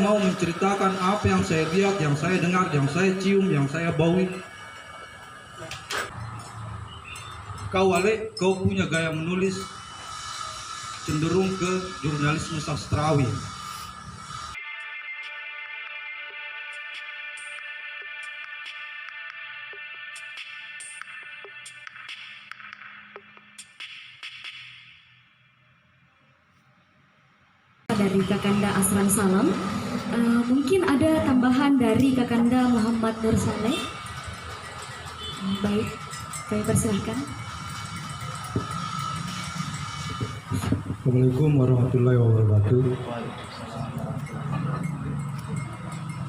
mau menceritakan apa yang saya lihat, yang saya dengar, yang saya cium, yang saya baui. Kau Ale, kau punya gaya menulis cenderung ke jurnalisme sastrawi. Dari Kakanda Asran Salam, mungkin ada tambahan dari Kakanda Muhammad Nur Saleh. Baik, kami persilahkan. Assalamualaikum warahmatullahi wabarakatuh.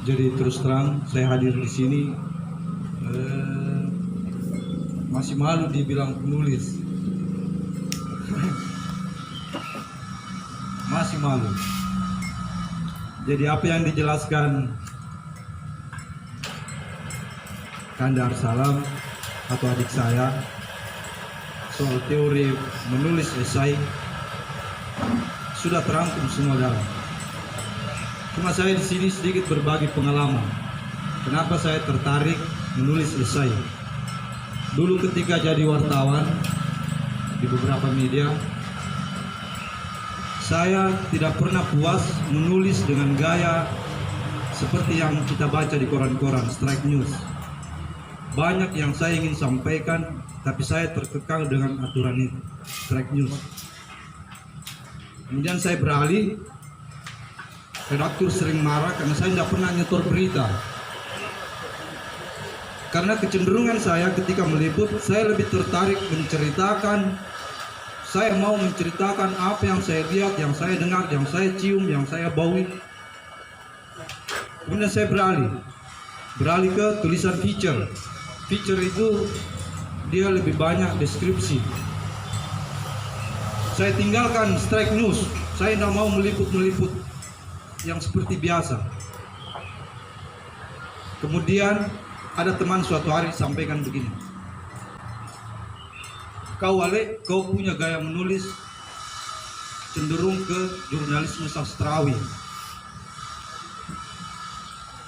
Jadi terus terang saya hadir di sini masih malu dibilang penulis. Masih malu. Jadi apa yang dijelaskan Kakanda Salam atau adik saya soal teori menulis esai sudah terangkum semua dalam. Cuma saya di sini sedikit berbagi pengalaman. Kenapa saya tertarik menulis esai? Dulu ketika jadi wartawan di beberapa media, saya tidak pernah puas menulis dengan gaya seperti yang kita baca di koran-koran, strike news. Banyak yang saya ingin sampaikan, tapi saya terkekang dengan aturan itu, strike news. Kemudian saya beralih, redaktur sering marah karena saya tidak pernah nyetor berita. Karena kecenderungan saya ketika meliput, saya lebih tertarik menceritakan. Saya mau menceritakan apa yang saya lihat, yang saya dengar, yang saya cium, yang saya baui. Kemudian saya beralih ke tulisan feature. Feature itu dia lebih banyak deskripsi. Saya tinggalkan strike news. Saya tidak mau meliput-meliput yang seperti biasa. Kemudian ada teman suatu hari sampaikan begini. Kau Ale, kau punya gaya menulis cenderung ke jurnalisme sastrawi.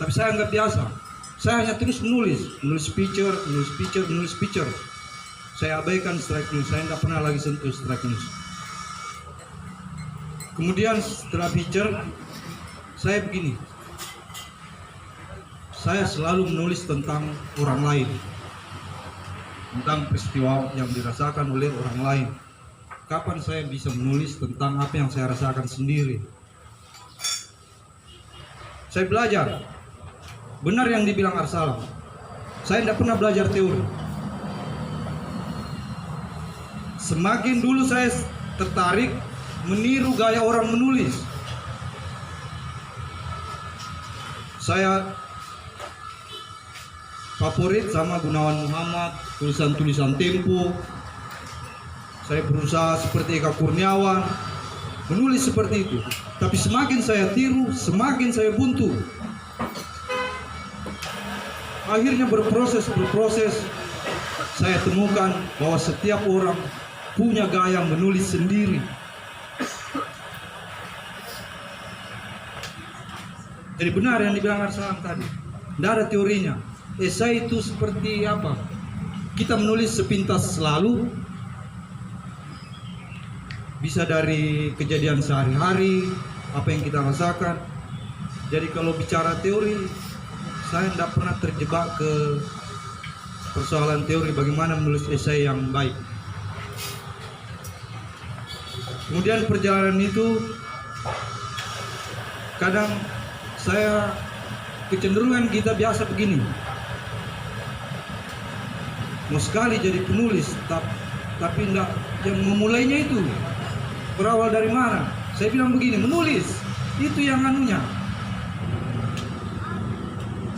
Tapi saya anggap biasa. Saya hanya terus menulis feature. Saya abaikan strike news. Saya tidak pernah lagi sentuh strike news. Kemudian setelah feature, saya begini. Saya selalu menulis tentang orang lain, tentang peristiwa yang dirasakan oleh orang lain. Kapan saya bisa menulis tentang apa yang saya rasakan sendiri? Saya belajar. Benar yang dibilang Arsalam. Saya tidak pernah belajar teori. Semakin dulu saya tertarik meniru gaya orang menulis. Saya favorit sama Gunawan Muhammad, tulisan-tulisan Tempo. Saya berusaha seperti Eka Kurniawan, menulis seperti itu. Tapi semakin saya tiru, semakin saya buntu. Akhirnya berproses, saya temukan bahwa setiap orang punya gaya menulis sendiri. Jadi benar yang dibilang Arsalam tadi, tidak ada teorinya. Esai itu seperti apa? Kita menulis sepintas selalu, bisa dari kejadian sehari-hari, apa yang kita rasakan. Jadi kalau bicara teori, saya tidak pernah terjebak ke persoalan teori bagaimana menulis esai yang baik. Kemudian perjalanan itu, kadang saya kecenderungan kita biasa begini. Mau sekali jadi penulis, tapi enggak, yang memulainya itu berawal dari mana? Saya bilang begini, menulis itu yang anunya.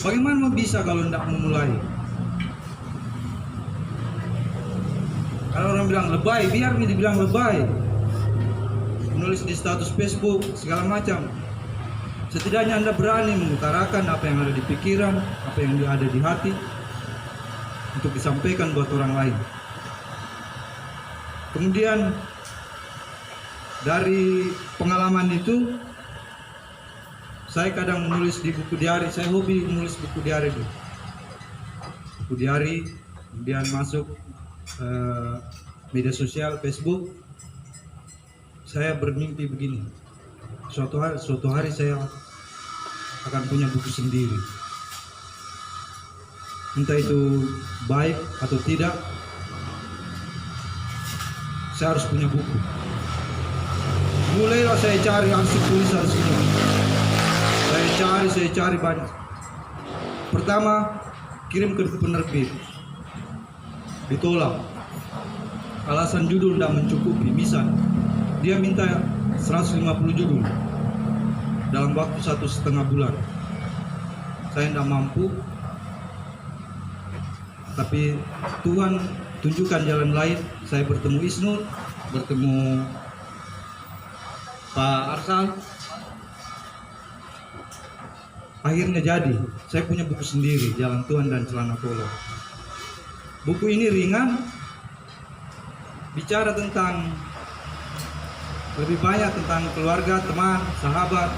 Bagaimana mau bisa kalau enggak memulai? Kalau orang bilang lebay, biar dibilang lebay. Menulis di status Facebook segala macam. Setidaknya Anda berani mengutarakan apa yang ada di pikiran, apa yang ada di hati, untuk disampaikan buat orang lain. Kemudian dari pengalaman itu saya kadang menulis di buku diary. Saya hobi menulis buku diary dulu. Buku diary, kemudian masuk media sosial Facebook. Saya bermimpi begini, suatu hari saya akan punya buku sendiri. Entah itu baik atau tidak, saya harus punya buku. Mulailah saya cari arsip tulisan semua. Saya cari banyak. Pertama, kirim ke penerbit, ditolak. Alasan judul tidak mencukupi. Misal dia minta 150 judul dalam waktu 1,5 bulan. Saya tidak mampu, tapi Tuhan tunjukkan jalan lain. Saya bertemu Isnur, bertemu Pak Arsal. Akhirnya jadi, saya punya buku sendiri, Jalan Tuhan dan Celana Polo. Buku ini ringan, bicara tentang lebih banyak tentang keluarga, teman, sahabat.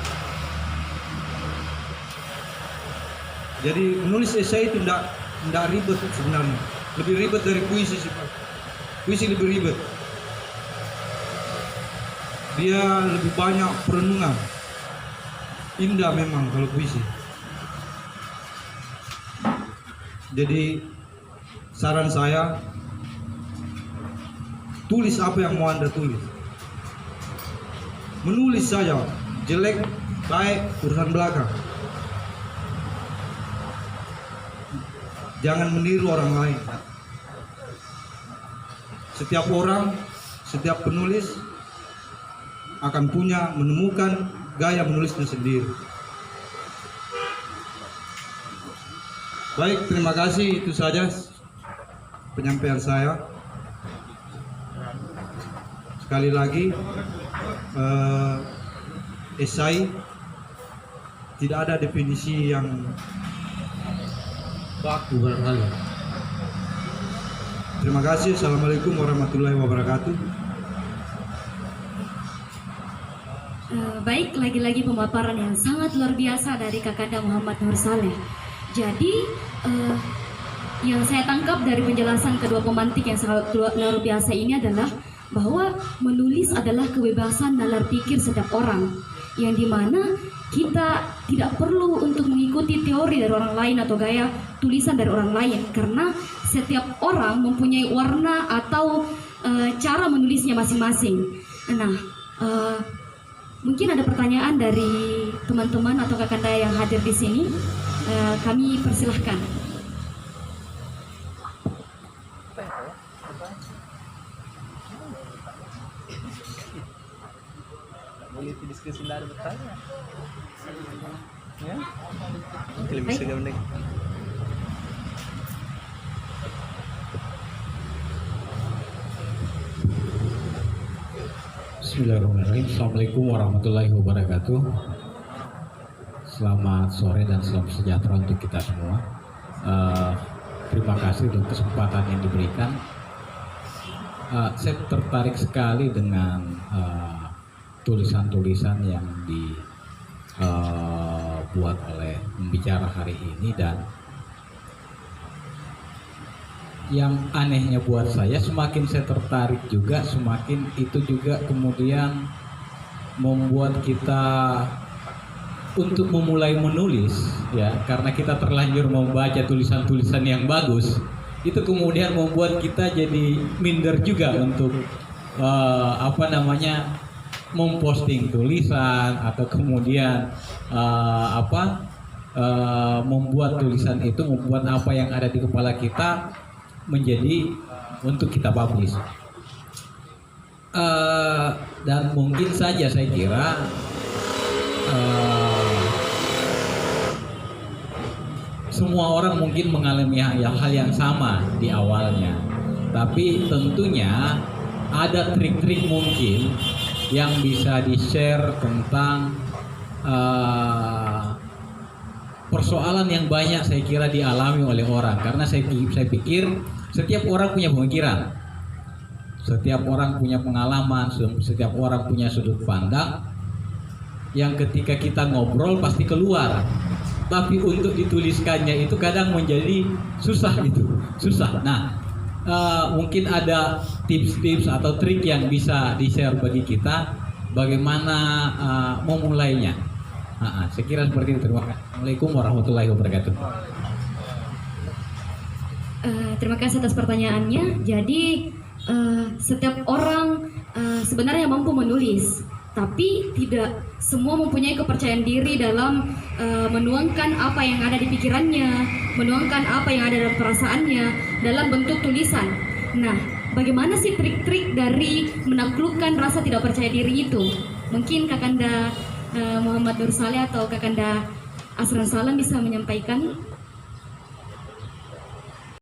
Jadi menulis esai itu tidak ribet sebenarnya. Lebih ribet dari puisi sih Pak. Puisi lebih ribet. Dia lebih banyak perenungan. Indah memang kalau puisi. Jadi saran saya, tulis apa yang mau Anda tulis. Menulis saja, jelek, baik, urusan belakang. Jangan meniru orang lain. Setiap orang, setiap penulis akan menemukan gaya menulisnya sendiri. Baik, terima kasih. Itu saja penyampaian saya. Sekali lagi, esai tidak ada definisi yang baku barangkali. Terima kasih. Assalamualaikum warahmatullahi wabarakatuh. Baik, lagi-lagi pemaparan yang sangat luar biasa dari Kakanda Muhammad Nur Saleh. Jadi yang saya tangkap dari penjelasan kedua pemantik yang sangat luar biasa ini adalah bahwa menulis adalah kebebasan nalar pikir setiap orang, yang dimana kita tidak perlu untuk mengikuti teori dari orang lain atau gaya tulisan dari orang lain, karena setiap orang mempunyai warna atau cara menulisnya masing-masing. Nah, mungkin ada pertanyaan dari teman-teman atau kakanda yang hadir di sini. Kami persilahkan. Boleh diskusi dari bertanya. Ya. Kalau bisa gambar. Bismillahirrahmanirrahim. Assalamualaikum warahmatullahi wabarakatuh. Selamat sore dan salam sejahtera untuk kita semua. Terima kasih untuk kesempatan yang diberikan. Saya tertarik sekali dengan tulisan-tulisan yang dibuat oleh pembicara hari ini, dan yang anehnya buat saya, semakin saya tertarik juga, semakin itu juga kemudian membuat kita untuk memulai menulis, ya, karena kita terlanjur membaca tulisan-tulisan yang bagus, itu kemudian membuat kita jadi minder juga untuk memposting tulisan atau kemudian membuat tulisan itu, membuat apa yang ada di kepala kita menjadi untuk kita publish. Dan mungkin saja saya kira semua orang mungkin mengalami hal yang sama di awalnya, tapi tentunya ada trik-trik mungkin yang bisa di-share tentang persoalan yang banyak saya kira dialami oleh orang, karena saya pikir setiap orang punya pemikiran, setiap orang punya pengalaman, setiap orang punya sudut pandang, yang ketika kita ngobrol pasti keluar. Tapi untuk dituliskannya itu kadang menjadi susah gitu, susah. Nah, mungkin ada tips-tips atau trik yang bisa di-share bagi kita bagaimana memulainya. Saya kira seperti itu. Terima kasih. Assalamualaikum warahmatullahi wabarakatuh. Terima kasih atas pertanyaannya. Jadi setiap orang sebenarnya mampu menulis, tapi tidak semua mempunyai kepercayaan diri dalam menuangkan apa yang ada di pikirannya, menuangkan apa yang ada dalam perasaannya dalam bentuk tulisan. Nah, bagaimana sih trik-trik dari menaklukkan rasa tidak percaya diri itu? Mungkin Kakanda Muhammad Nur Saleh atau Kakanda Asran Salam bisa menyampaikan.